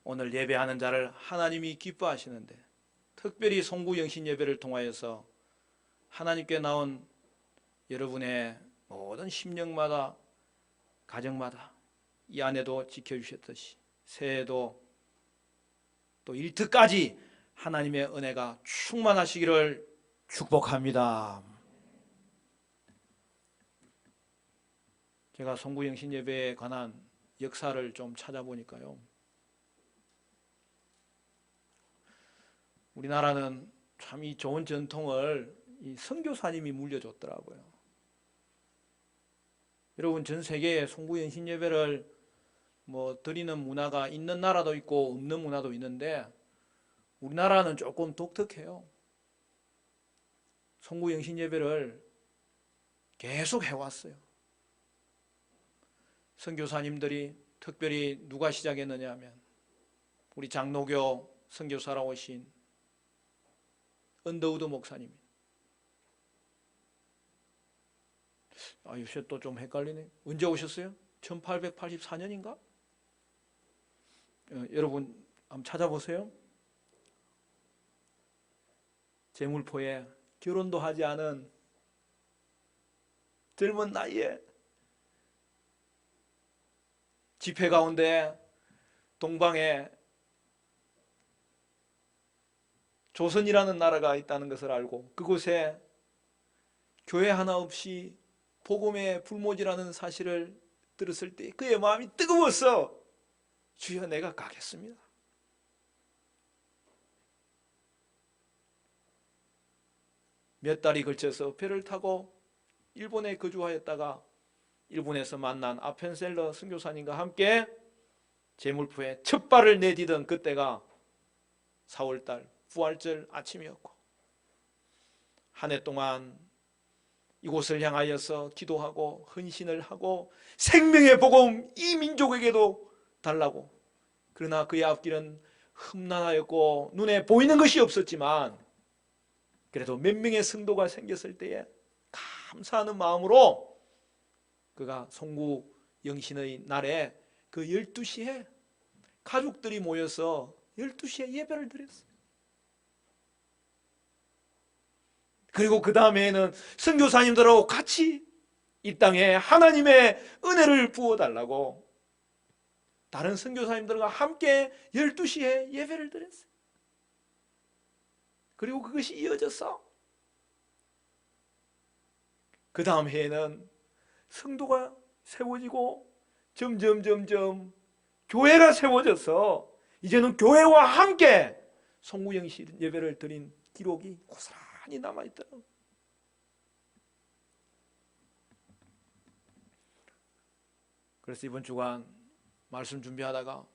오늘 예배하는 자를 하나님이 기뻐하시는데, 특별히 송구영신 예배를 통하여서 하나님께 나온 여러분의 모든 심령마다, 가정마다 이 안에도 지켜주셨듯이 새해에도 또 일트까지 하나님의 은혜가 충만하시기를 축복합니다. 제가 송구영신 예배에 관한 역사를 좀 찾아보니까요, 우리나라는 참 이 좋은 전통을 이 선교사님이 물려줬더라고요. 여러분, 전 세계에 송구영신 예배를 드리는 문화가 있는 나라도 있고 없는 문화도 있는데, 우리나라는 조금 독특해요. 송구영신 예배를 계속 해왔어요. 선교사님들이 특별히 누가 시작했느냐 하면 우리 장로교 선교사라 오신 언더우드 목사님. 요새 또 좀 헷갈리네. 언제 오셨어요? 1884년인가? 여러분 한번 찾아보세요. 제물포에 결혼도 하지 않은 젊은 나이에 집회 가운데 동방에 조선이라는 나라가 있다는 것을 알고 그곳에 교회 하나 없이 복음의 불모지라는 사실을 들었을 때 그의 마음이 뜨거웠어. 주여, 내가 가겠습니다. 몇 달이 걸쳐서 배를 타고 일본에 거주하였다가 일본에서 만난 아펜셀러 선교사님과 함께 제물포에 첫 발을 내디던 그때가 4월달 부활절 아침이었고, 한 해 동안 이곳을 향하여서 기도하고 헌신을 하고 생명의 복음 이 민족에게도 달라고. 그러나 그의 앞길은 험난하였고 눈에 보이는 것이 없었지만 그래도 몇 명의 성도가 생겼을 때에 감사하는 마음으로 그가 송구영신의 날에 그 12시에 가족들이 모여서 12시에 예배를 드렸어요. 그리고 그 다음에는 선교사님들하고 같이 이 땅에 하나님의 은혜를 부어달라고 다른 선교사님들과 함께 12시에 예배를 드렸어요. 그리고 그것이 이어졌어. 그 다음 해에는 성도가 세워지고 점점 교회가 세워져서 이제는 교회와 함께 송구영신 예배를 드린 기록이 고스란히 남아있더라고요. 그래서 이번 주간 말씀 준비하다가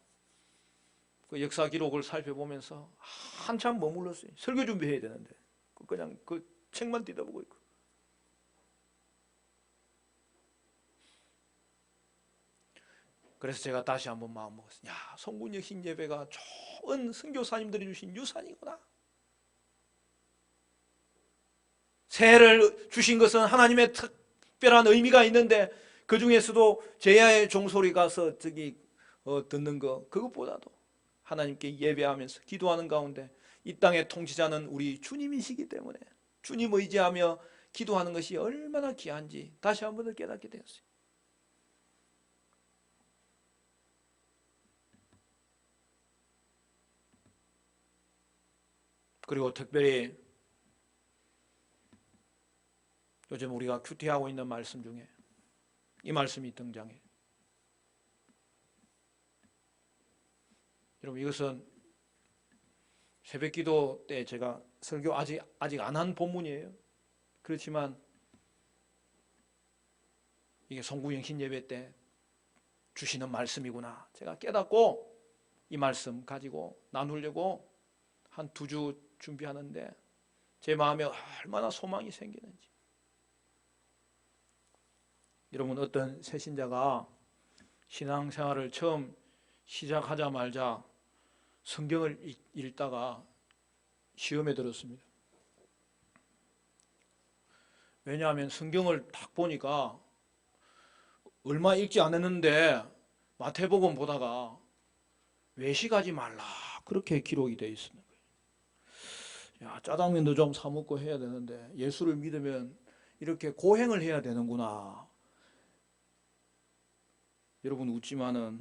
그 역사 기록을 살펴보면서 한참 머물렀어요. 설교 준비해야 되는데 그냥 그 책만 뜯어보고 있고. 그래서 제가 다시 한번 마음 먹었어요. 야, 송구영신 예배가 좋은 선교사님들이 주신 유산이구나. 새해를 주신 것은 하나님의 특별한 의미가 있는데 그 중에서도 제야의 종소리 가서 듣는 거, 그것보다도 하나님께 예배하면서 기도하는 가운데 이 땅의 통치자는 우리 주님이시기 때문에 주님 의지하며 기도하는 것이 얼마나 귀한지 다시 한번 더 깨닫게 되었어요. 그리고 특별히 요즘 우리가 큐티하고 있는 말씀 중에 이 말씀이 등장해요. 여러분, 이것은 새벽기도 때 제가 설교 아직 안 한 본문이에요. 그렇지만 이게 송구영신 예배 때 주시는 말씀이구나 제가 깨닫고 이 말씀 가지고 나누려고 한 2주 준비하는데 제 마음에 얼마나 소망이 생기는지. 여러분, 어떤 새신자가 신앙생활을 처음 시작하자마자 성경을 읽다가 시험에 들었습니다. 왜냐하면 성경을 딱 보니까 얼마 읽지 않았는데 마태복음 보다가 외식하지 말라 그렇게 기록이 되어 있습니다. 야, 짜장면도 좀 사 먹고 해야 되는데 예수를 믿으면 이렇게 고행을 해야 되는구나. 여러분 웃지만은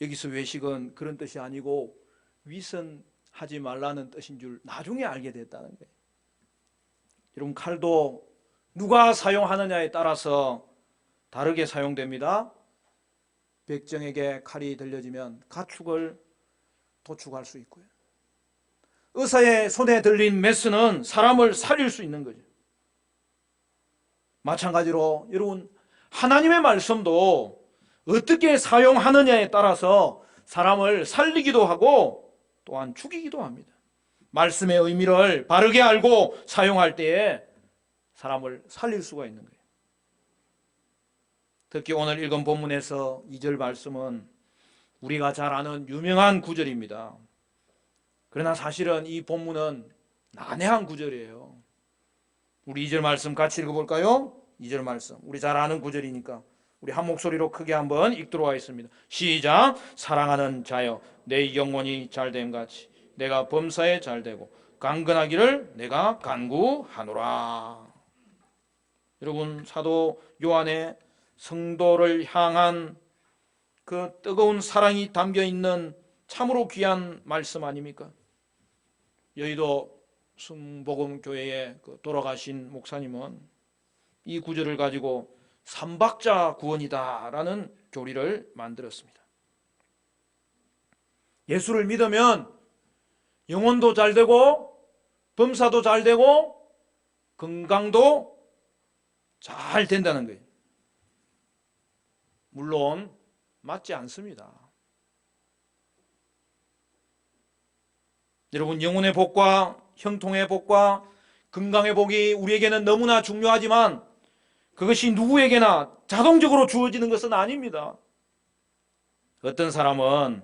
여기서 외식은 그런 뜻이 아니고 위선하지 말라는 뜻인 줄 나중에 알게 됐다는 거예요. 여러분 칼도 누가 사용하느냐에 따라서 다르게 사용됩니다. 백정에게 칼이 들려지면 가축을 도축할 수 있고요. 의사의 손에 들린 메스는 사람을 살릴 수 있는 거죠. 마찬가지로 여러분 하나님의 말씀도 어떻게 사용하느냐에 따라서 사람을 살리기도 하고 또한 죽이기도 합니다. 말씀의 의미를 바르게 알고 사용할 때에 사람을 살릴 수가 있는 거예요. 특히 오늘 읽은 본문에서 2절 말씀은 우리가 잘 아는 유명한 구절입니다. 그러나 사실은 이 본문은 난해한 구절이에요. 우리 2절 말씀 같이 읽어볼까요? 2절 말씀 우리 잘 아는 구절이니까 우리 한 목소리로 크게 한번 읽도록 하겠습니다. 시작. 사랑하는 자여 내 영혼이 잘됨 같이 내가 범사에 잘되고 강건하기를 내가 간구하노라. 여러분 사도 요한의 성도를 향한 그 뜨거운 사랑이 담겨있는 참으로 귀한 말씀 아닙니까? 여의도 순복음교회에 돌아가신 목사님은 이 구절을 가지고 삼박자 구원이다라는 교리를 만들었습니다. 예수를 믿으면 영혼도 잘 되고 범사도 잘 되고 건강도 잘 된다는 거예요. 물론 맞지 않습니다. 여러분 영혼의 복과 형통의 복과 건강의 복이 우리에게는 너무나 중요하지만 그것이 누구에게나 자동적으로 주어지는 것은 아닙니다. 어떤 사람은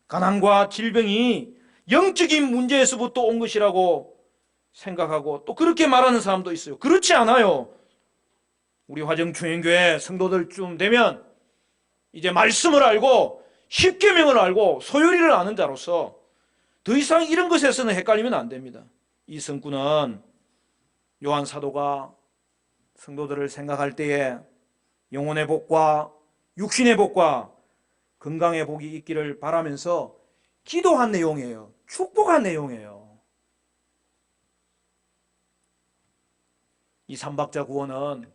가난과 질병이 영적인 문제에서부터 온 것이라고 생각하고 또 그렇게 말하는 사람도 있어요. 그렇지 않아요. 우리 화정충행교회 성도들쯤 되면 이제 말씀을 알고 십계명을 알고 소요리를 아는 자로서 더 이상 이런 것에서는 헷갈리면 안 됩니다. 이 성구는 요한 사도가 성도들을 생각할 때에 영혼의 복과 육신의 복과 건강의 복이 있기를 바라면서 기도한 내용이에요. 축복한 내용이에요. 이 삼박자 구원은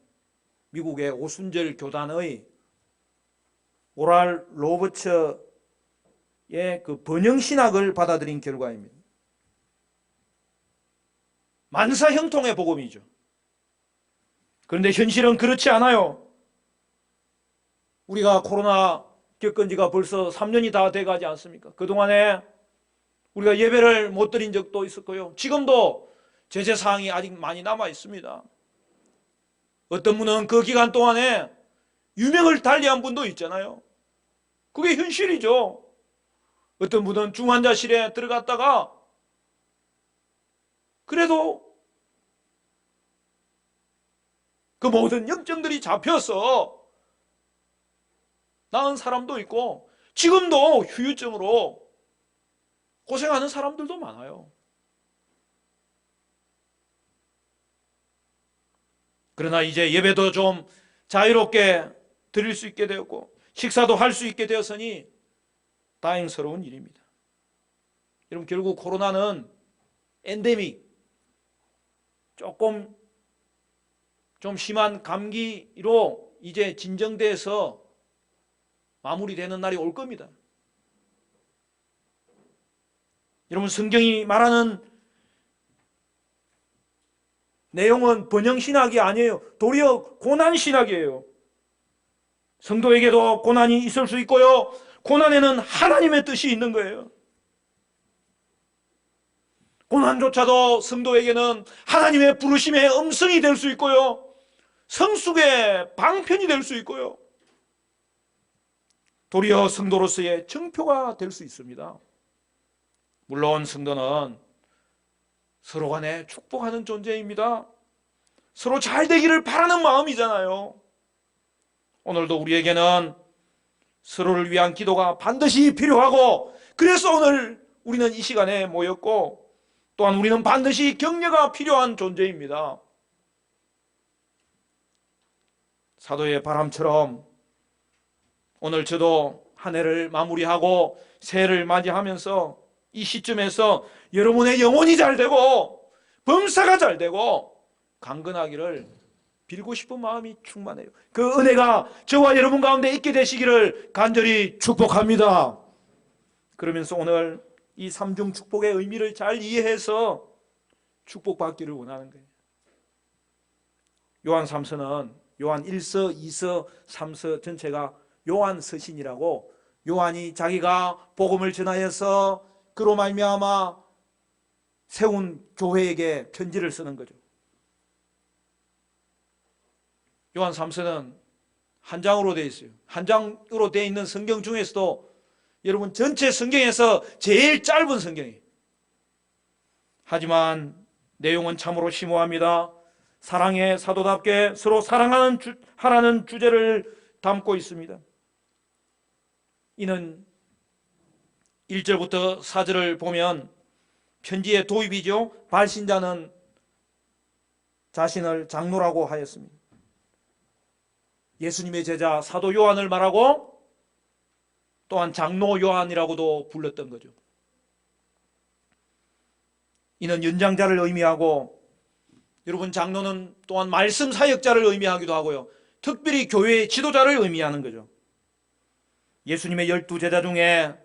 미국의 오순절 교단의 오랄 로버츠의 그 번영신학을 받아들인 결과입니다. 만사형통의 복음이죠. 그런데 현실은 그렇지 않아요. 우리가 코로나 겪은 지가 벌써 3년이 다 돼가지 않습니까? 그동안에 우리가 예배를 못 드린 적도 있었고요. 지금도 제재사항이 아직 많이 남아 있습니다. 어떤 분은 그 기간 동안에 유명을 달리한 분도 있잖아요. 그게 현실이죠. 어떤 분은 중환자실에 들어갔다가 그래도 그 모든 염증들이 잡혀서 나은 사람도 있고 지금도 후유증으로 고생하는 사람들도 많아요. 그러나 이제 예배도 좀 자유롭게 드릴 수 있게 되었고 식사도 할 수 있게 되었으니 다행스러운 일입니다. 여러분 결국 코로나는 엔데믹 조금 좀 심한 감기로 이제 진정돼서 마무리되는 날이 올 겁니다. 여러분 성경이 말하는 내용은 번영신학이 아니에요. 도리어 고난신학이에요. 성도에게도 고난이 있을 수 있고요. 고난에는 하나님의 뜻이 있는 거예요. 고난조차도 성도에게는 하나님의 부르심의 음성이 될 수 있고요. 성숙의 방편이 될 수 있고요. 도리어 성도로서의 정표가 될 수 있습니다. 물론 성도는 서로 간에 축복하는 존재입니다. 서로 잘 되기를 바라는 마음이잖아요. 오늘도 우리에게는 서로를 위한 기도가 반드시 필요하고, 그래서 오늘 우리는 이 시간에 모였고, 또한 우리는 반드시 격려가 필요한 존재입니다. 사도의 바람처럼 오늘 저도 한 해를 마무리하고 새해를 맞이하면서 이 시점에서 여러분의 영혼이 잘 되고 범사가 잘 되고 강건하기를 빌고 싶은 마음이 충만해요. 그 은혜가 저와 여러분 가운데 있게 되시기를 간절히 축복합니다. 그러면서 오늘 이 삼중 축복의 의미를 잘 이해해서 축복받기를 원하는 거예요. 요한 3서는 요한 1서, 2서, 3서 전체가 요한 서신이라고, 요한이 자기가 복음을 전하여서 그로 말미암아 세운 교회에게 편지를 쓰는 거죠. 요한 3서는 한 장으로 되어 있어요. 한 장으로 되어 있는 성경 중에서도 여러분 전체 성경에서 제일 짧은 성경이에요. 하지만 내용은 참으로 심오합니다. 사랑의 사도답게 서로 하라는 주제를 담고 있습니다. 이는 1절부터 4절을 보면 편지의 도입이죠. 발신자는 자신을 장로라고 하였습니다. 예수님의 제자 사도 요한을 말하고 또한 장로 요한이라고도 불렀던 거죠. 이는 연장자를 의미하고, 여러분 장로는 또한 말씀 사역자를 의미하기도 하고요, 특별히 교회의 지도자를 의미하는 거죠. 예수님의 12제자 중에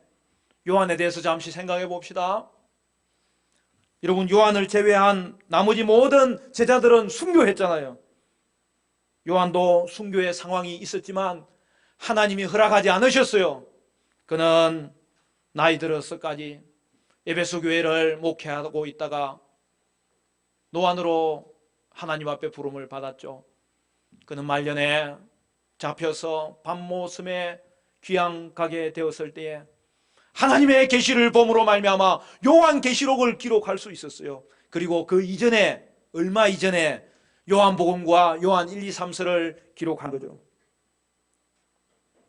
요한에 대해서 잠시 생각해 봅시다. 여러분 요한을 제외한 나머지 모든 제자들은 순교했잖아요. 요한도 순교의 상황이 있었지만 하나님이 허락하지 않으셨어요. 그는 나이 들어서까지 에베소 교회를 목회하고 있다가 노안으로 하나님 앞에 부름을 받았죠. 그는 말년에 잡혀서 밤모섬에 귀양 가게 되었을 때에 하나님의 계시를 봄으로 말미암아 요한계시록을 기록할 수 있었어요. 그리고 그 이전에, 얼마 이전에 요한복음과 요한 1, 2, 3서를 기록한 거죠.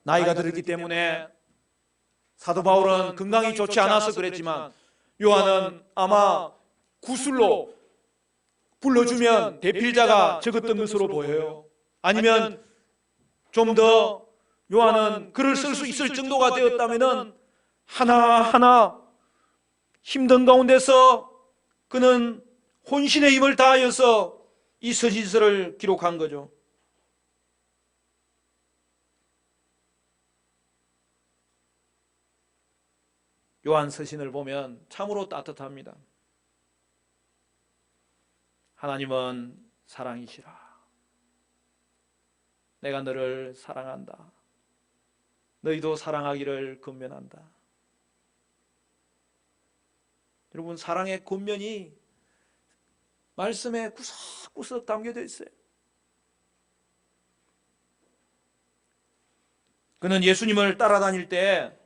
나이가 들었기 때문에 사도 바울은 건강이 좋지 않아서 그랬지만 요한은 아마 구술로 불러주면 대필자가 적었던 것으로 보여요. 아니면 좀 더 요한은 글을 쓸 수 있을 정도가 되었다면 하나하나 힘든 가운데서 그는 혼신의 힘을 다하여서 이 서신서를 기록한 거죠. 요한 서신을 보면 참으로 따뜻합니다. 하나님은 사랑이시라. 내가 너를 사랑한다. 너희도 사랑하기를 권면한다. 여러분 사랑의 권면이 말씀에 구석구석 담겨져 있어요. 그는 예수님을 따라다닐 때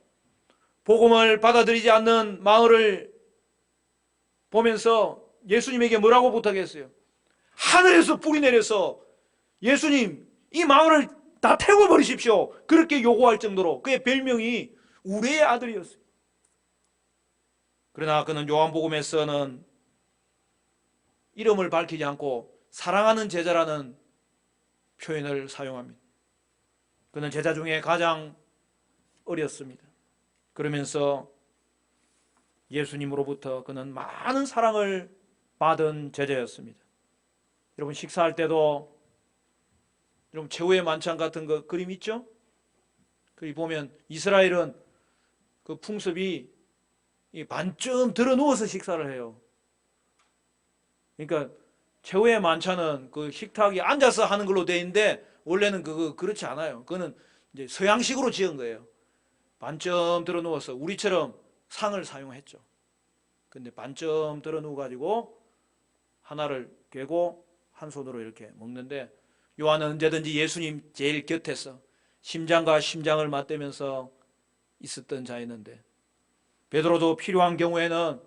복음을 받아들이지 않는 마을을 보면서 예수님에게 뭐라고 부탁했어요? 하늘에서 불이 내려서 예수님 이 마을을 다 태워버리십시오. 그렇게 요구할 정도로 그의 별명이 우레의 아들이었어요. 그러나 그는 요한복음에서는 이름을 밝히지 않고 사랑하는 제자라는 표현을 사용합니다. 그는 제자 중에 가장 어렸습니다. 그러면서 예수님으로부터 그는 많은 사랑을 받은 제자였습니다. 여러분 식사할 때도 여러분 최후의 만찬 같은 거 그림 있죠? 거기 보면 이스라엘은 그 풍습이 반쯤 들어 누워서 식사를 해요. 그러니까 최후의 만찬은 그 식탁이 앉아서 하는 걸로 돼 있는데 원래는 그렇지 않아요. 그거는 이제 서양식으로 지은 거예요. 반쯤 들어 누워서 우리처럼 상을 사용했죠. 근데 반쯤 들어 누워 가지고 하나를 꿰고 한 손으로 이렇게 먹는데 요한은 언제든지 예수님 제일 곁에서 심장과 심장을 맞대면서 있었던 자였는데 베드로도 필요한 경우에는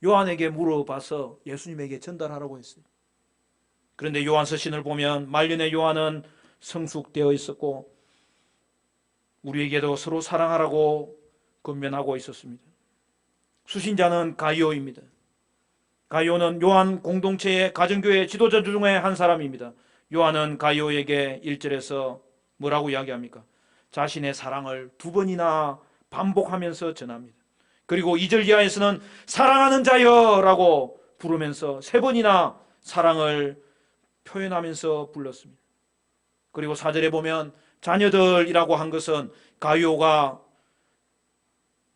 요한에게 물어봐서 예수님에게 전달하라고 했어요. 그런데 요한 서신을 보면 말년에 요한은 성숙되어 있었고 우리에게도 서로 사랑하라고 권면하고 있었습니다. 수신자는 가이오입니다. 가이오는 요한 공동체의 가정교회 지도자 중에 한 사람입니다. 요한은 가이오에게 1절에서 뭐라고 이야기합니까? 자신의 사랑을 2번이나 반복하면서 전합니다. 그리고 2절 이하에서는 사랑하는 자여라고 부르면서 3번이나 사랑을 표현하면서 불렀습니다. 그리고 4절에 보면 자녀들이라고 한 것은 가이오가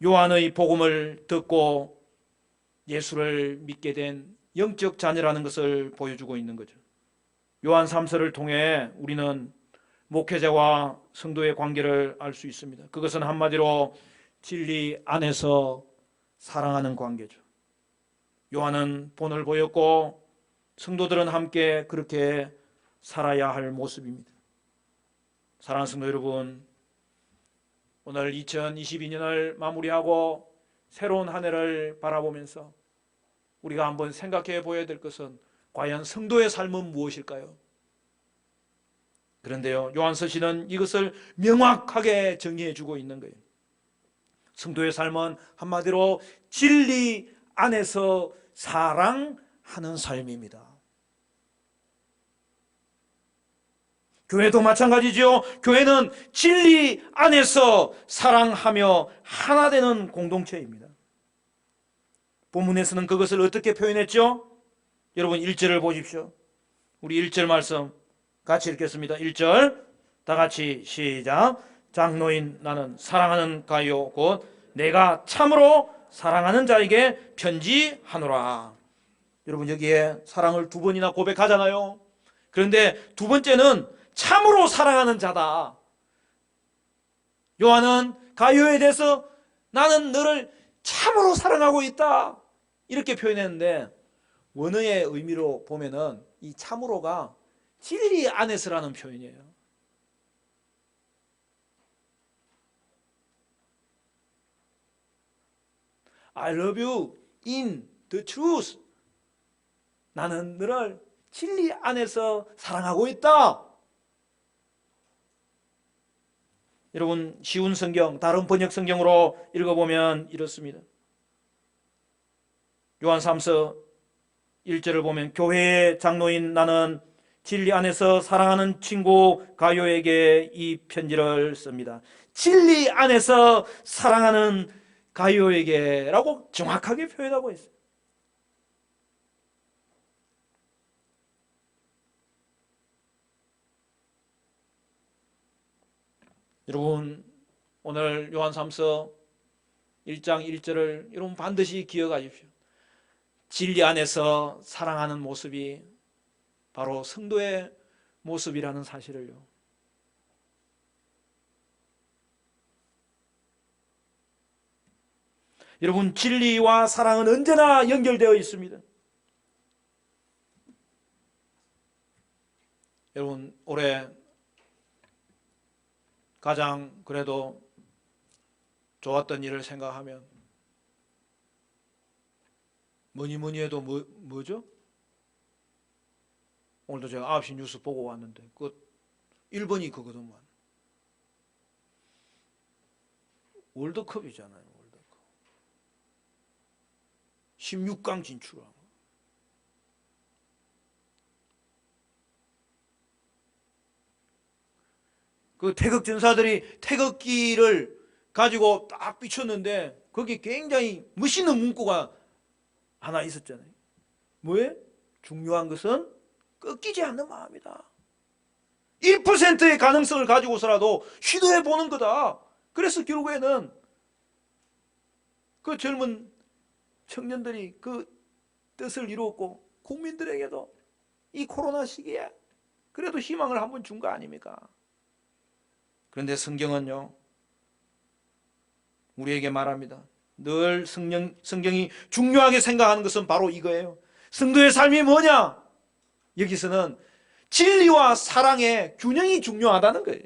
요한의 복음을 듣고 예수를 믿게 된 영적 자녀라는 것을 보여주고 있는 거죠. 요한 3서를 통해 우리는 목회자와 성도의 관계를 알 수 있습니다. 그것은 한마디로 진리 안에서 사랑하는 관계죠. 요한은 본을 보였고 성도들은 함께 그렇게 살아야 할 모습입니다. 사랑하는 성도 여러분, 오늘 2022년을 마무리하고 새로운 한 해를 바라보면서 우리가 한번 생각해 보아야 될 것은 과연 성도의 삶은 무엇일까요? 그런데요, 요한서신은 이것을 명확하게 정리해 주고 있는 거예요. 성도의 삶은 한마디로 진리 안에서 사랑하는 삶입니다. 교회도 마찬가지죠. 교회는 진리 안에서 사랑하며 하나 되는 공동체입니다. 본문에서는 그것을 어떻게 표현했죠? 여러분 1절을 보십시오. 우리 1절 말씀 같이 읽겠습니다. 1절 다 같이 시작. 장로인 나는 사랑하는 가요 곧 내가 참으로 사랑하는 자에게 편지하노라. 여러분 여기에 사랑을 2번이나 고백하잖아요. 그런데 2번째는 참으로 사랑하는 자다. 요한은 가요에 대해서 나는 너를 참으로 사랑하고 있다 이렇게 표현했는데 원어의 의미로 보면은 이 참으로가 진리 안에서라는 표현이에요. I love you in the truth. 나는 너를 진리 안에서 사랑하고 있다. 여러분 쉬운 성경, 다른 번역 성경으로 읽어보면 이렇습니다. 요한 3서 1절을 보면 교회의 장로인 나는 진리 안에서 사랑하는 친구 가요에게 이 편지를 씁니다. 진리 안에서 사랑하는 가요에게 라고 정확하게 표현하고 있어요. 여러분 오늘 요한 3서 1장 1절을 여러분 반드시 기억하십시오. 진리 안에서 사랑하는 모습이 바로 성도의 모습이라는 사실을요. 여러분 진리와 사랑은 언제나 연결되어 있습니다. 여러분 올해 가장 그래도 좋았던 일을 생각하면 뭐니 해도 뭐죠? 오늘도 제가 9시 뉴스 보고 왔는데 그 1번이 그거더만 월드컵이잖아요. 월드컵 16강 진출하고 그 태극 전사들이 태극기를 가지고 딱 비쳤는데 거기 굉장히 멋있는 문구가 하나 있었잖아요. 뭐예요? 중요한 것은 꺾이지 않는 마음이다. 1%의 가능성을 가지고서라도 시도해 보는 거다. 그래서 결국에는 그 젊은 청년들이 그 뜻을 이루었고 국민들에게도 이 코로나 시기에 그래도 희망을 한번 준 거 아닙니까? 그런데 성경은요 우리에게 말합니다. 늘 성경이 중요하게 생각하는 것은 바로 이거예요. 성도의 삶이 뭐냐? 여기서는 진리와 사랑의 균형이 중요하다는 거예요.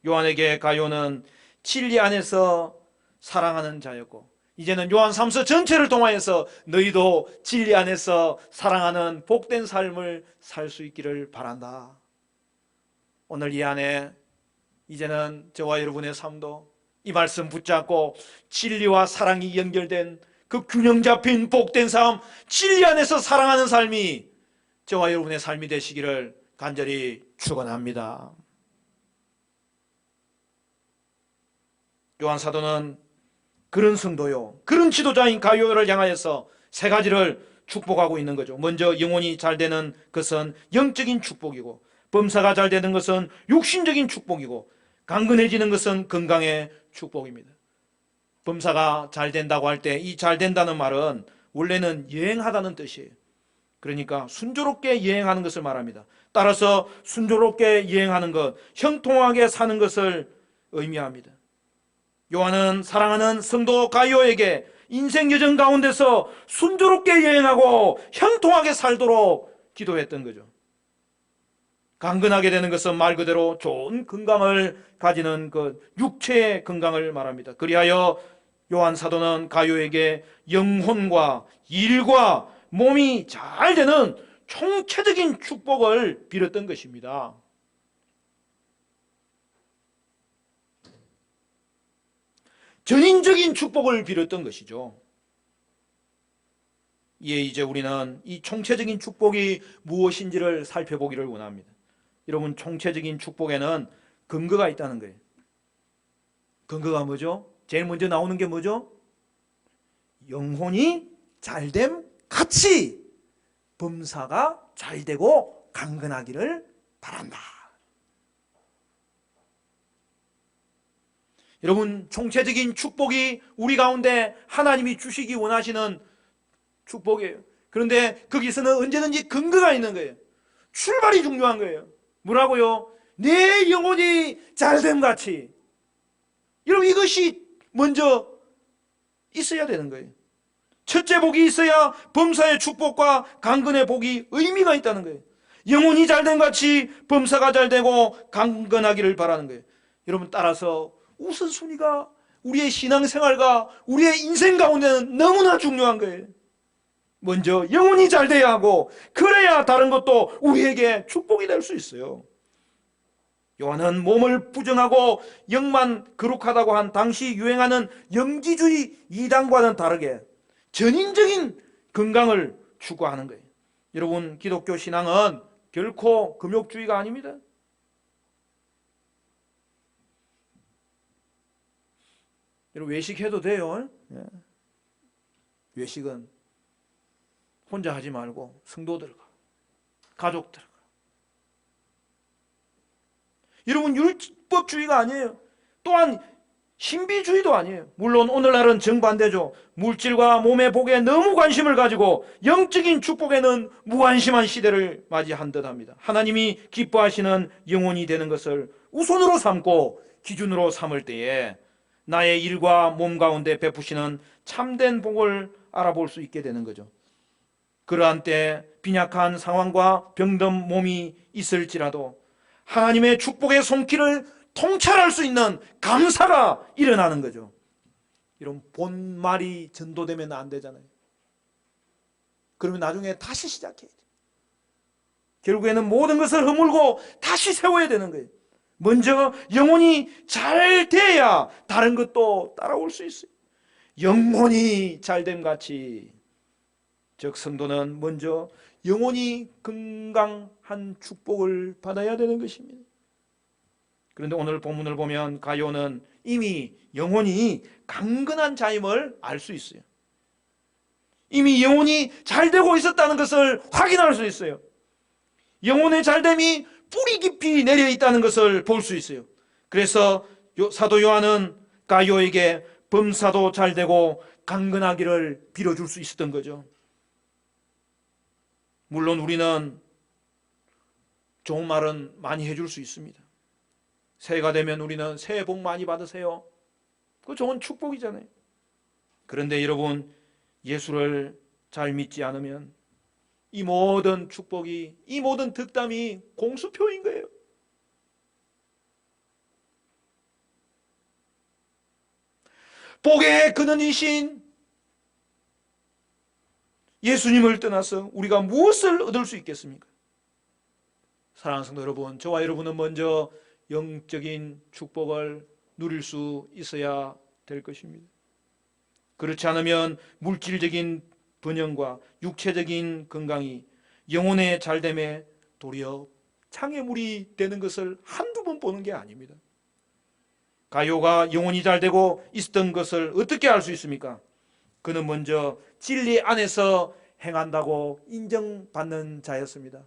요한에게 가요는 진리 안에서 사랑하는 자였고 이제는 요한 3서 전체를 통하여서 너희도 진리 안에서 사랑하는 복된 삶을 살 수 있기를 바란다. 오늘 이 안에 이제는 저와 여러분의 삶도 이 말씀 붙잡고 진리와 사랑이 연결된 그 균형 잡힌 복된 삶, 진리 안에서 사랑하는 삶이 저와 여러분의 삶이 되시기를 간절히 축원합니다. 요한 사도는 그런 성도요, 그런 지도자인 가룟을 향하여서 세 가지를 축복하고 있는 거죠. 먼저 영혼이 잘 되는 것은 영적인 축복이고, 범사가 잘 되는 것은 육신적인 축복이고, 강건해지는 것은 건강의 축복입니다. 범사가 잘 된다고 할 때 이 잘 된다는 말은 원래는 여행하다는 뜻이에요. 그러니까 순조롭게 여행하는 것을 말합니다. 따라서 순조롭게 여행하는 것, 형통하게 사는 것을 의미합니다. 요한은 사랑하는 성도 가룟에게 인생 여정 가운데서 순조롭게 여행하고 형통하게 살도록 기도했던 거죠. 강건하게 되는 것은 말 그대로 좋은 건강을 가지는 그 육체의 건강을 말합니다. 그리하여 요한 사도는 가룟에게 영혼과 일과 몸이 잘 되는 총체적인 축복을 빌었던 것입니다. 전인적인 축복을 빌었던 것이죠. 이제 우리는 이 총체적인 축복이 무엇인지를 살펴보기를 원합니다. 여러분, 총체적인 축복에는 근거가 있다는 거예요. 근거가 뭐죠? 제일 먼저 나오는 게 뭐죠? 영혼이 잘됨 같이 범사가 잘되고 강건하기를 바란다. 여러분, 총체적인 축복이 우리 가운데 하나님이 주시기 원하시는 축복이에요. 그런데 거기서는 언제든지 근거가 있는 거예요. 출발이 중요한 거예요. 뭐라고요? 내 영혼이 잘됨 같이. 여러분, 이것이 먼저 있어야 되는 거예요. 첫째 복이 있어야 범사의 축복과 강건의 복이 의미가 있다는 거예요. 영혼이 잘됨 같이 범사가 잘되고 강건하기를 바라는 거예요. 여러분, 따라서 우선순위가 우리의 신앙생활과 우리의 인생 가운데는 너무나 중요한 거예요. 먼저 영혼이 잘 돼야 하고, 그래야 다른 것도 우리에게 축복이 될 수 있어요. 요한은 몸을 부정하고 영만 거룩하다고 한 당시 유행하는 영지주의 이단과는 다르게 전인적인 건강을 추구하는 거예요. 여러분, 기독교 신앙은 결코 금욕주의가 아닙니다. 여러분, 외식해도 돼요. 외식은 혼자 하지 말고 성도들과 가족들과. 여러분, 율법주의가 아니에요. 또한 신비주의도 아니에요. 물론 오늘날은 정반대죠. 물질과 몸의 복에 너무 관심을 가지고 영적인 축복에는 무관심한 시대를 맞이한 듯합니다. 하나님이 기뻐하시는 영혼이 되는 것을 우선으로 삼고 기준으로 삼을 때에 나의 일과 몸 가운데 베푸시는 참된 복을 알아볼 수 있게 되는 거죠. 그러한 때 빈약한 상황과 병든 몸이 있을지라도 하나님의 축복의 손길을 통찰할 수 있는 감사가 일어나는 거죠. 이런 본말이 전도되면 안 되잖아요. 그러면 나중에 다시 시작해야 돼요. 결국에는 모든 것을 허물고 다시 세워야 되는 거예요. 먼저 영혼이 잘 돼야 다른 것도 따라올 수 있어요. 영혼이 잘됨 같이, 즉 성도는 먼저 영혼이 건강한 축복을 받아야 되는 것입니다. 그런데 오늘 본문을 보면 가룟은 이미 영혼이 강건한 자임을 알 수 있어요. 이미 영혼이 잘 되고 있었다는 것을 확인할 수 있어요. 영혼의 잘됨이 뿌리 깊이 내려 있다는 것을 볼 수 있어요. 그래서 사도 요한은 가룟에게 범사도 잘 되고 강건하기를 빌어줄 수 있었던 거죠. 물론 우리는 좋은 말은 많이 해줄 수 있습니다. 새해가 되면 우리는 새해 복 많이 받으세요. 그거 좋은 축복이잖아요. 그런데 여러분, 예수를 잘 믿지 않으면 이 모든 축복이, 이 모든 득담이 공수표인 거예요. 복의 근원이신 예수님을 떠나서 우리가 무엇을 얻을 수 있겠습니까? 사랑하는 성도 여러분, 저와 여러분은 먼저 영적인 축복을 누릴 수 있어야 될 것입니다. 그렇지 않으면 물질적인 번영과 육체적인 건강이 영혼의 잘됨에 도리어 장애물이 되는 것을 한두 번 보는 게 아닙니다. 가요가 영혼이 잘되고 있었던 것을 어떻게 알 수 있습니까? 그는 먼저 진리 안에서 행한다고 인정받는 자였습니다.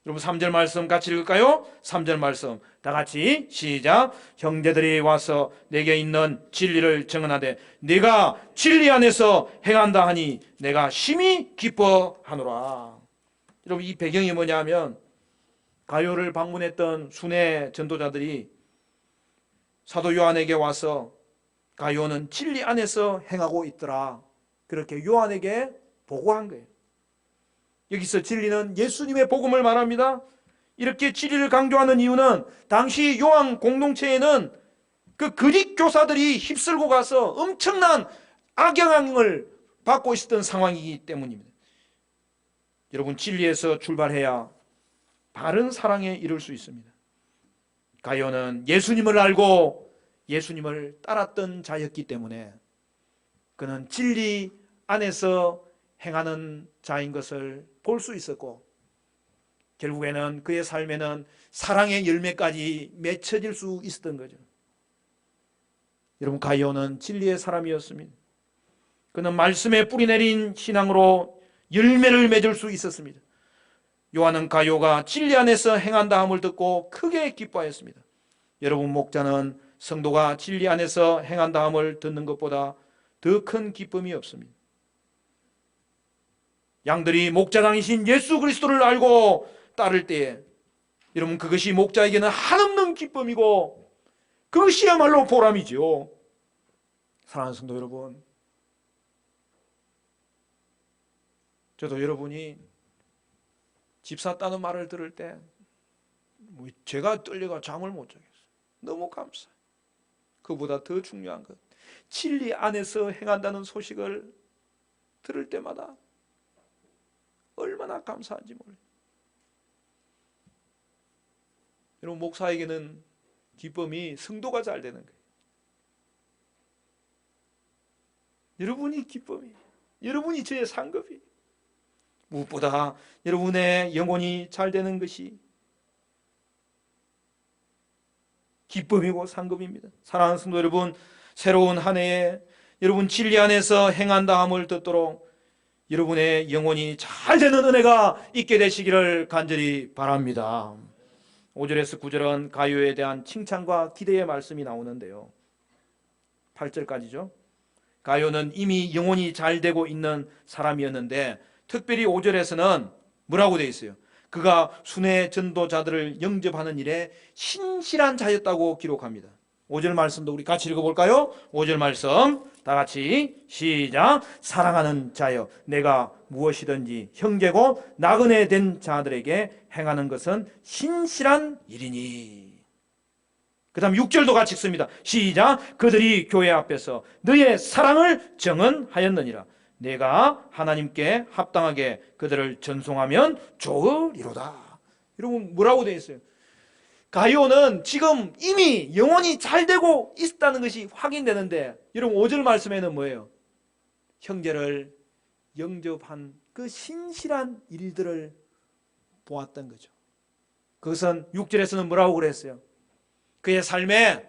여러분 3절 말씀 같이 읽을까요? 3절 말씀 다 같이 시작. 형제들이 와서 내게 있는 진리를 증언하되 네가 진리 안에서 행한다 하니 내가 심히 기뻐하노라. 여러분 이 배경이 뭐냐면 가요를 방문했던 순회 전도자들이 사도 요한에게 와서 가요는 진리 안에서 행하고 있더라, 그렇게 요한에게 보고한 거예요. 여기서 진리는 예수님의 복음을 말합니다. 이렇게 진리를 강조하는 이유는 당시 요한 공동체에는 그 그릭 교사들이 휩쓸고 가서 엄청난 악영향을 받고 있었던 상황이기 때문입니다. 여러분 진리에서 출발해야 바른 사랑에 이를 수 있습니다. 가요는 예수님을 알고 예수님을 따랐던 자였기 때문에 그는 진리 안에서 행하는 자인 것을 볼 수 있었고, 결국에는 그의 삶에는 사랑의 열매까지 맺혀질 수 있었던 거죠. 여러분 가이오는 진리의 사람이었습니다. 그는 말씀에 뿌리내린 신앙으로 열매를 맺을 수 있었습니다. 요한은 가이오가 진리 안에서 행한다 함을 듣고 크게 기뻐하였습니다. 여러분 목자는 성도가 진리 안에서 행한다 함을 듣는 것보다 더 큰 기쁨이 없습니다. 양들이 목자장이신 예수 그리스도를 알고 따를 때에 여러분 그것이 목자에게는 한없는 기쁨이고 그것이야말로 보람이죠. 사랑하는 성도 여러분, 저도 여러분이 집사 따는 말을 들을 때 제가 떨려가 잠을 못 자겠어요. 너무 감사해요. 그보다 더 중요한 것, 진리 안에서 행한다는 소식을 들을 때마다 얼마나 감사한지 몰라요. 여러분 목사에게는 기쁨이 성도가 잘 되는 거예요. 여러분이 기쁨이, 여러분이 저의 상급이, 무엇보다 여러분의 영혼이 잘 되는 것이 기쁨이고 상급입니다. 사랑하는 성도 여러분, 새로운 한 해에 여러분 진리 안에서 행한다 함을 듣도록 여러분의 영혼이 잘 되는 은혜가 있게 되시기를 간절히 바랍니다. 5절에서 9절은 가요에 대한 칭찬과 기대의 말씀이 나오는데요, 8절까지죠. 가요는 이미 영혼이 잘 되고 있는 사람이었는데 특별히 5절에서는 뭐라고 되어 있어요? 그가 순회 전도자들을 영접하는 일에 신실한 자였다고 기록합니다. 5절 말씀도 우리 같이 읽어볼까요? 5절 말씀 다 같이 시작. 사랑하는 자여 내가 무엇이든지 형제고 나그네 된 자들에게 행하는 것은 신실한 일이니. 그 다음 6절도 같이 읽습니다. 시작. 그들이 교회 앞에서 너의 사랑을 증언하였느니라. 내가 하나님께 합당하게 그들을 전송하면 좋으리로다. 여러분 뭐라고 되어 있어요? 가이오는 지금 이미 영혼이 잘 되고 있다는 것이 확인되는데 여러분 5절 말씀에는 뭐예요? 형제를 영접한 그 신실한 일들을 보았던 거죠. 그것은 6절에서는 뭐라고 그랬어요? 그의 삶에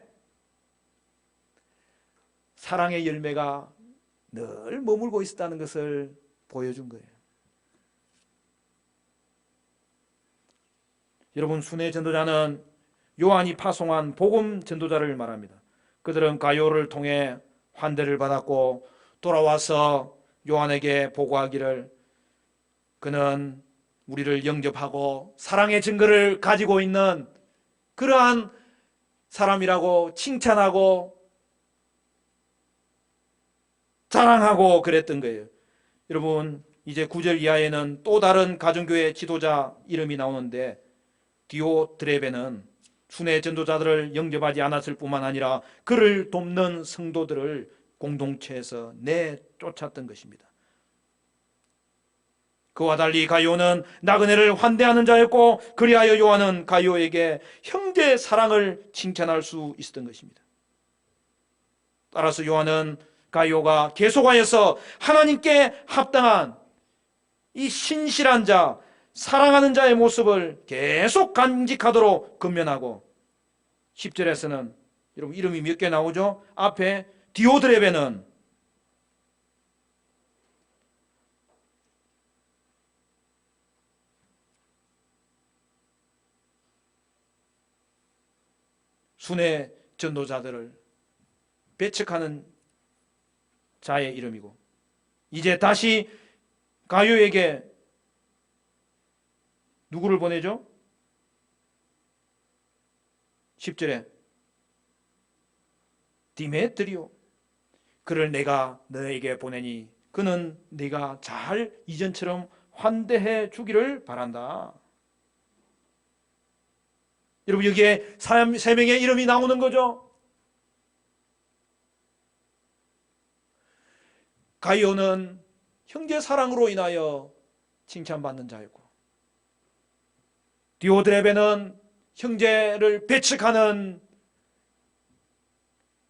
사랑의 열매가 늘 머물고 있었다는 것을 보여준 거예요. 여러분 순회 전도자는 요한이 파송한 복음 전도자를 말합니다. 그들은 가요를 통해 환대를 받았고 돌아와서 요한에게 보고하기를 그는 우리를 영접하고 사랑의 증거를 가지고 있는 그러한 사람이라고 칭찬하고 자랑하고 그랬던 거예요. 여러분 이제 9절 이하에는 또 다른 가정교회 지도자 이름이 나오는데 디오드레베는 순회 전도자들을 영접하지 않았을 뿐만 아니라 그를 돕는 성도들을 공동체에서 내쫓았던 것입니다. 그와 달리 가이오는 나그네를 환대하는 자였고, 그리하여 요한은 가이오에게 형제 사랑을 칭찬할 수 있었던 것입니다. 따라서 요한은 가이오가 계속하여서 하나님께 합당한 이 신실한 자, 사랑하는 자의 모습을 계속 간직하도록 권면하고, 10절에서는 여러분 이름이 몇 개 나오죠? 앞에 디오드레베는 순회 전도자들을 배척하는 자의 이름이고, 이제 다시 가요에게 누구를 보내죠? 10절에 디메트리오, 그를 내가 너에게 보내니 그는 네가 잘 이전처럼 환대해 주기를 바란다. 여러분 여기에 세 명의 이름이 나오는 거죠. 가이오는 형제 사랑으로 인하여 칭찬받는 자였고, 디오드레베는 형제를 배척하는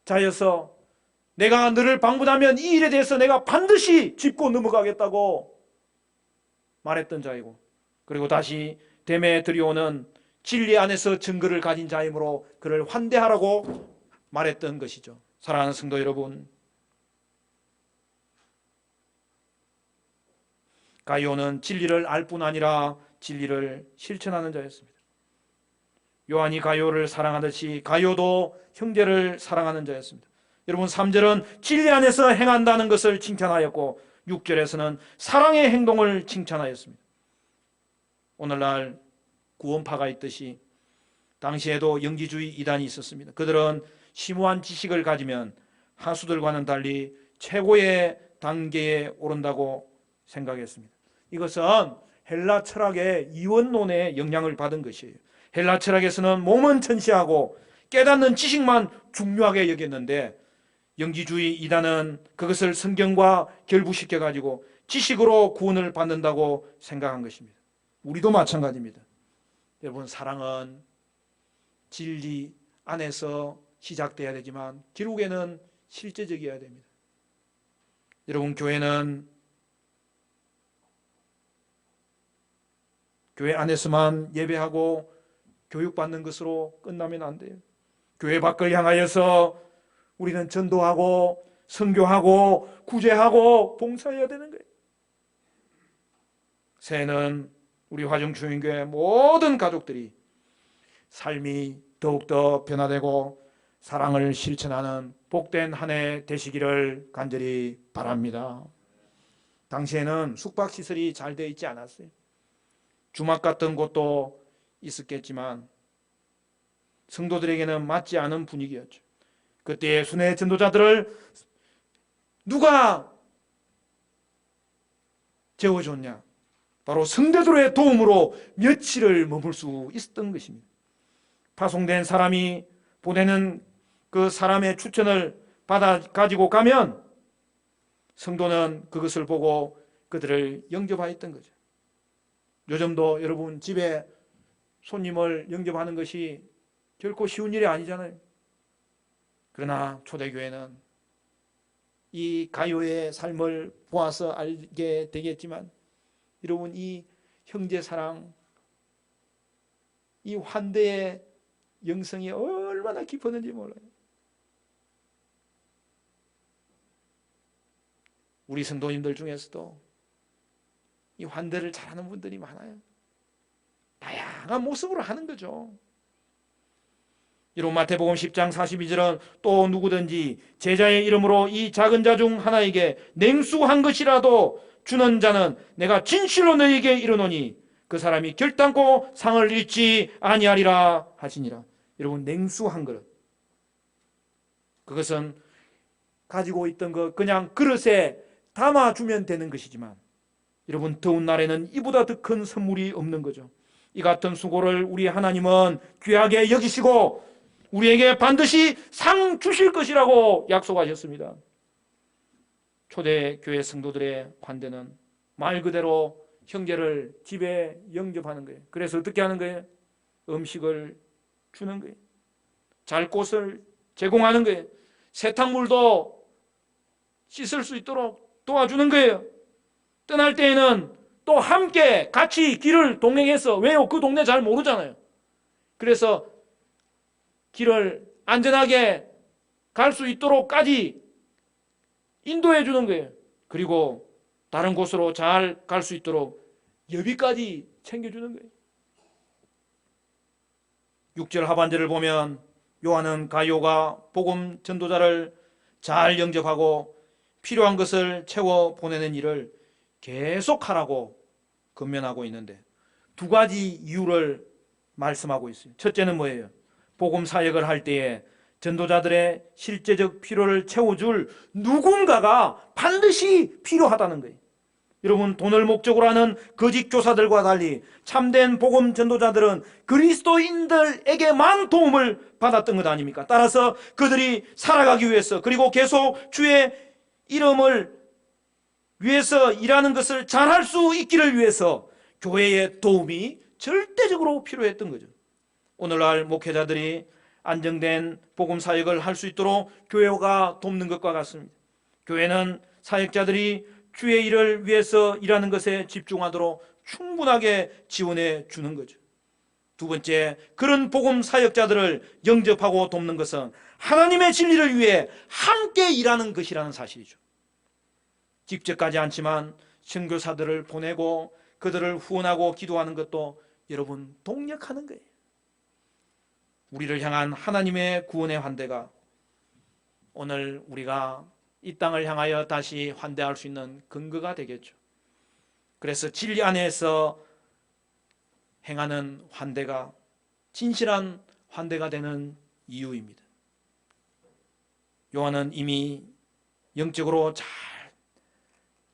자여서 내가 너를 방문하면 이 일에 대해서 내가 반드시 짚고 넘어가겠다고 말했던 자이고, 그리고 다시 데메드리오는 진리 안에서 증거를 가진 자이므로 그를 환대하라고 말했던 것이죠. 사랑하는 성도 여러분, 가이오는 진리를 알 뿐 아니라 진리를 실천하는 자였습니다. 요한이 가이오를 사랑하듯이 가이오도 형제를 사랑하는 자였습니다. 여러분 3절은 진리 안에서 행한다는 것을 칭찬하였고, 6절에서는 사랑의 행동을 칭찬하였습니다. 오늘날 구원파가 있듯이 당시에도 영지주의 이단이 있었습니다. 그들은 심오한 지식을 가지면 하수들과는 달리 최고의 단계에 오른다고 생각했습니다. 이것은 헬라 철학의 이원론의 영향을 받은 것이에요. 헬라 철학에서는 몸은 천시하고 깨닫는 지식만 중요하게 여겼는데, 영지주의 이단은 그것을 성경과 결부시켜가지고 지식으로 구원을 받는다고 생각한 것입니다. 우리도 마찬가지입니다. 여러분 사랑은 진리 안에서 시작돼야 되지만 결국에는 실제적이어야 됩니다. 여러분 교회는 교회 안에서만 예배하고 교육받는 것으로 끝나면 안 돼요. 교회 밖을 향하여서 우리는 전도하고 선교하고 구제하고 봉사해야 되는 거예요. 새해는 우리 화정주인교회 모든 가족들이 삶이 더욱더 변화되고 사랑을 실천하는 복된 한 해 되시기를 간절히 바랍니다. 당시에는 숙박시설이 잘 되어 있지 않았어요. 주막 같은 곳도 있었겠지만 성도들에게는 맞지 않은 분위기였죠. 그때의 순회 전도자들을 누가 재워줬냐? 바로 성도들의 도움으로 며칠을 머물 수 있었던 것입니다. 파송된 사람이 보내는 그 사람의 추천을 받아 가지고 가면 성도는 그것을 보고 그들을 영접하였던 거죠. 요즘도 여러분 집에 손님을 영접하는 것이 결코 쉬운 일이 아니잖아요. 그러나 초대교회는 이 가요의 삶을 보아서 알게 되겠지만, 여러분 이 형제사랑, 이 환대의 영성이 얼마나 깊었는지 몰라요. 우리 성도님들 중에서도 이 환대를 잘하는 분들이 많아요. 다양한 모습으로 하는 거죠. 이런 마태복음 10장 42절은 또 누구든지 제자의 이름으로 이 작은 자 중 하나에게 냉수한 것이라도 주는 자는 내가 진실로 너희에게 이르노니 그 사람이 결단코 상을 잃지 아니하리라 하시니라. 여러분 냉수한 그릇, 그것은 가지고 있던 것 그냥 그릇에 담아주면 되는 것이지만, 여러분 더운 날에는 이보다 더 큰 선물이 없는 거죠. 이 같은 수고를 우리 하나님은 귀하게 여기시고 우리에게 반드시 상 주실 것이라고 약속하셨습니다. 초대교회 성도들의 환대는 말 그대로 형제를 집에 영접하는 거예요. 그래서 어떻게 하는 거예요? 음식을 주는 거예요. 잘 곳을 제공하는 거예요. 세탁물도 씻을 수 있도록 도와주는 거예요. 떠날 때에는 또 함께 같이 길을 동행해서, 왜요? 그 동네 잘 모르잖아요. 그래서 길을 안전하게 갈 수 있도록까지 인도해 주는 거예요. 그리고 다른 곳으로 잘 갈 수 있도록 여비까지 챙겨주는 거예요. 6절 하반절을 보면 요한은 가룟유가 복음 전도자를 잘 영접하고 필요한 것을 채워 보내는 일을 계속하라고 권면하고 있는데 두 가지 이유를 말씀하고 있어요. 첫째는 뭐예요? 복음 사역을 할 때에 전도자들의 실제적 필요를 채워줄 누군가가 반드시 필요하다는 거예요. 여러분, 돈을 목적으로 하는 거짓 교사들과 달리 참된 복음 전도자들은 그리스도인들에게만 도움을 받았던 것 아닙니까? 따라서 그들이 살아가기 위해서, 그리고 계속 주의 이름을 위해서 일하는 것을 잘할 수 있기를 위해서 교회의 도움이 절대적으로 필요했던 거죠. 오늘날 목회자들이 안정된 복음 사역을 할 수 있도록 교회가 돕는 것과 같습니다. 교회는 사역자들이 주의 일을 위해서 일하는 것에 집중하도록 충분하게 지원해 주는 거죠. 두 번째, 그런 복음 사역자들을 영접하고 돕는 것은 하나님의 진리를 위해 함께 일하는 것이라는 사실이죠. 직접 가지 않지만 선교사들을 보내고 그들을 후원하고 기도하는 것도 여러분 동력하는 거예요. 우리를 향한 하나님의 구원의 환대가 오늘 우리가 이 땅을 향하여 다시 환대할 수 있는 근거가 되겠죠. 그래서 진리 안에서 행하는 환대가 진실한 환대가 되는 이유입니다. 요한은 이미 영적으로 잘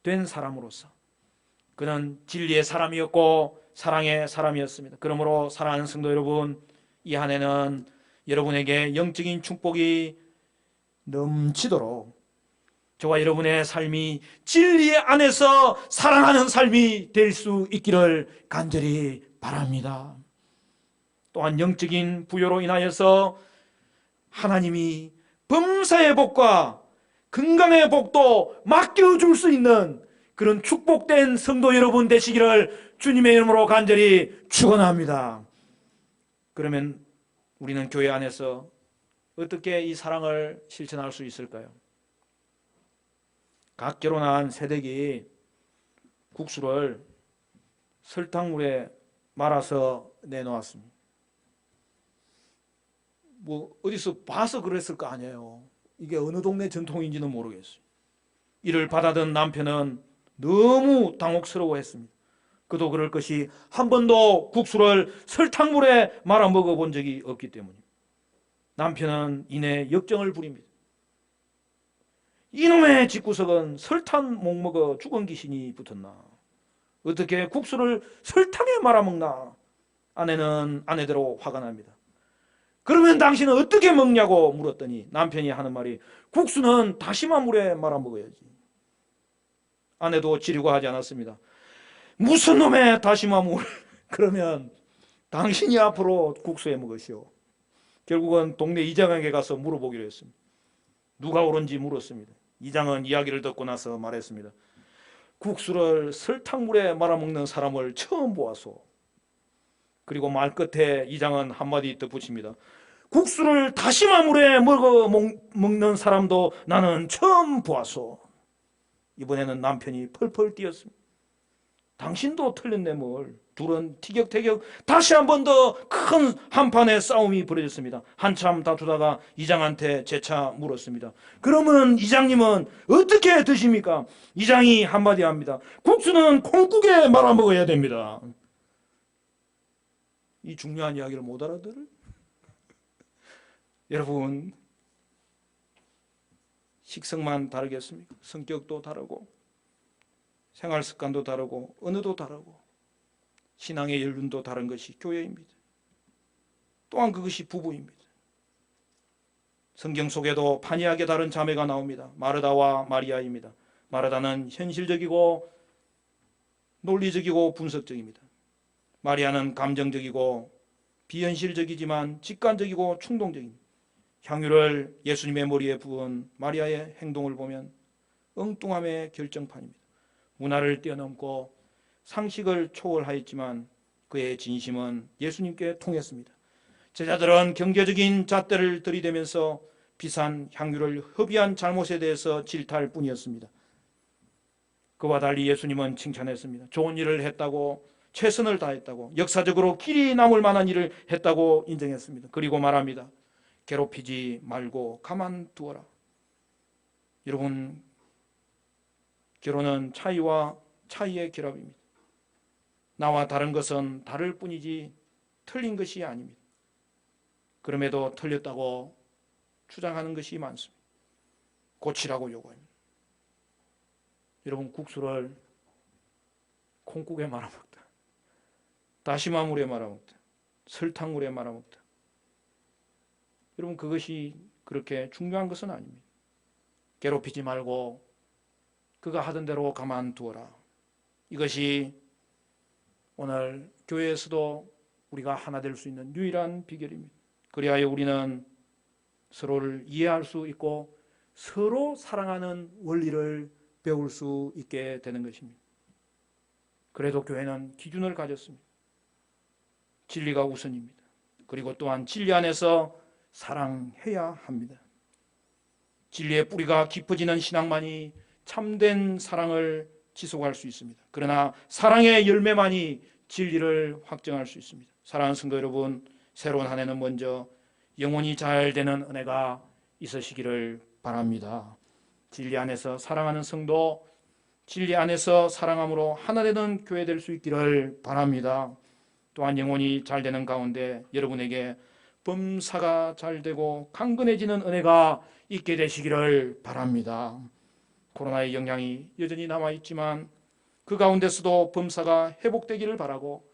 된 사람으로서 그는 진리의 사람이었고 사랑의 사람이었습니다. 그러므로 사랑하는 성도 여러분, 이 한 해는 여러분에게 영적인 축복이 넘치도록 저와 여러분의 삶이 진리 안에서 사랑하는 삶이 될 수 있기를 간절히 바랍니다. 또한 영적인 부여로 인하여서 하나님이 범사의 복과 건강의 복도 맡겨줄 수 있는 그런 축복된 성도 여러분 되시기를 주님의 이름으로 간절히 축원합니다. 그러면 우리는 교회 안에서 어떻게 이 사랑을 실천할 수 있을까요? 각 결혼한 새댁이 국수를 설탕물에 말아서 내놓았습니다. 뭐 어디서 봐서 그랬을 거 아니에요. 이게 어느 동네 전통인지는 모르겠어요. 이를 받아든 남편은 너무 당혹스러워했습니다. 그도 그럴 것이 한 번도 국수를 설탕물에 말아 먹어본 적이 없기 때문입니다. 남편은 이내 역정을 부립니다. 이놈의 집구석은 설탕 못 먹어 죽은 귀신이 붙었나? 어떻게 국수를 설탕에 말아 먹나? 아내는 아내대로 화가 납니다. 그러면 당신은 어떻게 먹냐고 물었더니 남편이 하는 말이 국수는 다시마 물에 말아 먹어야지. 아내도 지르고 하지 않았습니다. 무슨 놈의 다시마 물? 그러면 당신이 앞으로 국수에 먹으시오. 결국은 동네 이장에게 가서 물어보기로 했습니다. 누가 옳은지 물었습니다. 이장은 이야기를 듣고 나서 말했습니다. 국수를 설탕물에 말아먹는 사람을 처음 보았소. 그리고 말 끝에 이장은 한마디 덧붙입니다. 국수를 다시마물에 먹는 사람도 나는 처음 보았소. 이번에는 남편이 펄펄 뛰었습니다. 당신도 틀렸네 뭘. 둘은 티격태격 다시 한 번 더 큰 한판의 싸움이 벌어졌습니다. 한참 다투다가 이장한테 재차 물었습니다. 그러면 이장님은 어떻게 드십니까? 이장이 한마디 합니다. 국수는 콩국에 말아 먹어야 됩니다. 이 중요한 이야기를 못 알아들을? 여러분, 식성만 다르겠습니까? 성격도 다르고 생활 습관도 다르고 언어도 다르고 신앙의 연륜도 다른 것이 교회입니다. 또한 그것이 부부입니다. 성경 속에도 판이하게 다른 자매가 나옵니다. 마르다와 마리아입니다. 마르다는 현실적이고 논리적이고 분석적입니다. 마리아는 감정적이고 비현실적이지만 직관적이고 충동적입니다. 향유를 예수님의 머리에 부은 마리아의 행동을 보면 엉뚱함의 결정판입니다. 문화를 뛰어넘고 상식을 초월하였지만 그의 진심은 예수님께 통했습니다. 제자들은 경제적인 잣대를 들이대면서 비싼 향유를 허비한 잘못에 대해서 질타할 뿐이었습니다. 그와 달리 예수님은 칭찬했습니다. 좋은 일을 했다고, 최선을 다했다고, 역사적으로 길이 남을 만한 일을 했다고 인정했습니다. 그리고 말합니다. 괴롭히지 말고 가만두어라. 여러분, 결혼은 차이와 차이의 결합입니다. 나와 다른 것은 다를 뿐이지 틀린 것이 아닙니다. 그럼에도 틀렸다고 주장하는 것이 많습니다. 고치라고 요구합니다. 여러분, 국수를 콩국에 말아먹다, 다시마물에 말아먹다, 설탕물에 말아먹다, 여러분, 그것이 그렇게 중요한 것은 아닙니다. 괴롭히지 말고 그가 하던 대로 가만두어라. 이것이 오늘 교회에서도 우리가 하나 될 수 있는 유일한 비결입니다. 그리하여 우리는 서로를 이해할 수 있고 서로 사랑하는 원리를 배울 수 있게 되는 것입니다. 그래도 교회는 기준을 가졌습니다. 진리가 우선입니다. 그리고 또한 진리 안에서 사랑해야 합니다. 진리의 뿌리가 깊어지는 신앙만이 참된 사랑을 지속할 수 있습니다. 그러나 사랑의 열매만이 진리를 확정할 수 있습니다. 사랑하는 성도 여러분, 새로운 한 해는 먼저 영혼이 잘 되는 은혜가 있으시기를 바랍니다. 진리 안에서 사랑하는 성도, 진리 안에서 사랑함으로 하나 되는 교회 될 수 있기를 바랍니다. 또한 영혼이 잘 되는 가운데 여러분에게 범사가 잘 되고 강건해지는 은혜가 있게 되시기를 바랍니다. 코로나의 영향이 여전히 남아있지만 그 가운데서도 범사가 회복되기를 바라고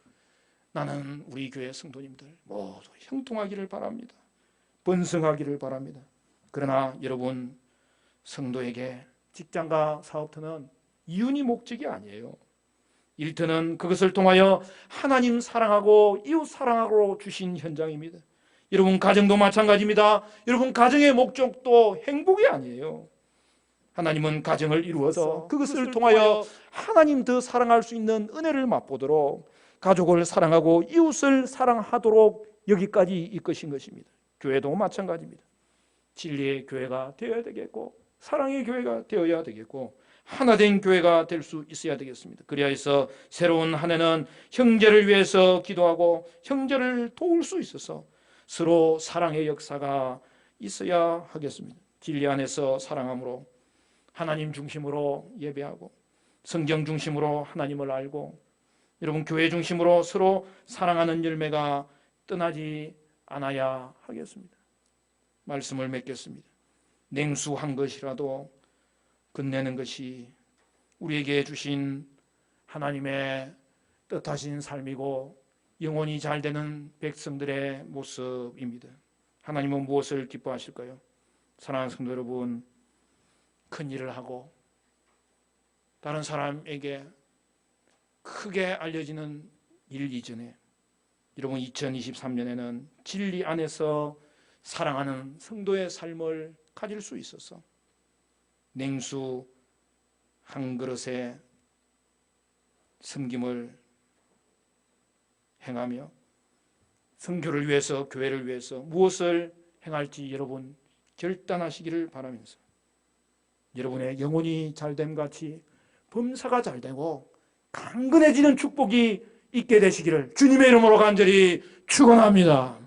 나는 우리 교회 성도님들 모두 형통하기를 바랍니다. 번성하기를 바랍니다. 그러나 여러분, 성도에게 직장과 사업터는 이윤이 목적이 아니에요. 일터는 그것을 통하여 하나님 사랑하고 이웃 사랑하고 주신 현장입니다. 여러분, 가정도 마찬가지입니다. 여러분, 가정의 목적도 행복이 아니에요. 하나님은 가정을 이루어서 그것을 통하여 하나님 더 사랑할 수 있는 은혜를 맛보도록 가족을 사랑하고 이웃을 사랑하도록 여기까지 이끄신 것입니다. 교회도 마찬가지입니다. 진리의 교회가 되어야 되겠고 사랑의 교회가 되어야 되겠고 하나된 교회가 될 수 있어야 되겠습니다. 그리하여서 새로운 한 해는 형제를 위해서 기도하고 형제를 도울 수 있어서 서로 사랑의 역사가 있어야 하겠습니다. 진리 안에서 사랑함으로 하나님 중심으로 예배하고 성경 중심으로 하나님을 알고 여러분, 교회 중심으로 서로 사랑하는 열매가 떠나지 않아야 하겠습니다. 말씀을 맺겠습니다. 냉수한 것이라도 끝내는 것이 우리에게 주신 하나님의 뜻하신 삶이고 영혼이 잘 되는 백성들의 모습입니다. 하나님은 무엇을 기뻐하실까요? 사랑하는 성도 여러분, 큰 일을 하고 다른 사람에게 크게 알려지는 일 이전에 여러분, 2023년에는 진리 안에서 사랑하는 성도의 삶을 가질 수 있어서 냉수 한 그릇에 섬김을 행하며 선교를 위해서, 교회를 위해서 무엇을 행할지 여러분 결단하시기를 바라면서 여러분의 영혼이 잘됨 같이 범사가 잘되고 강건해지는 축복이 있게 되시기를 주님의 이름으로 간절히 축원합니다.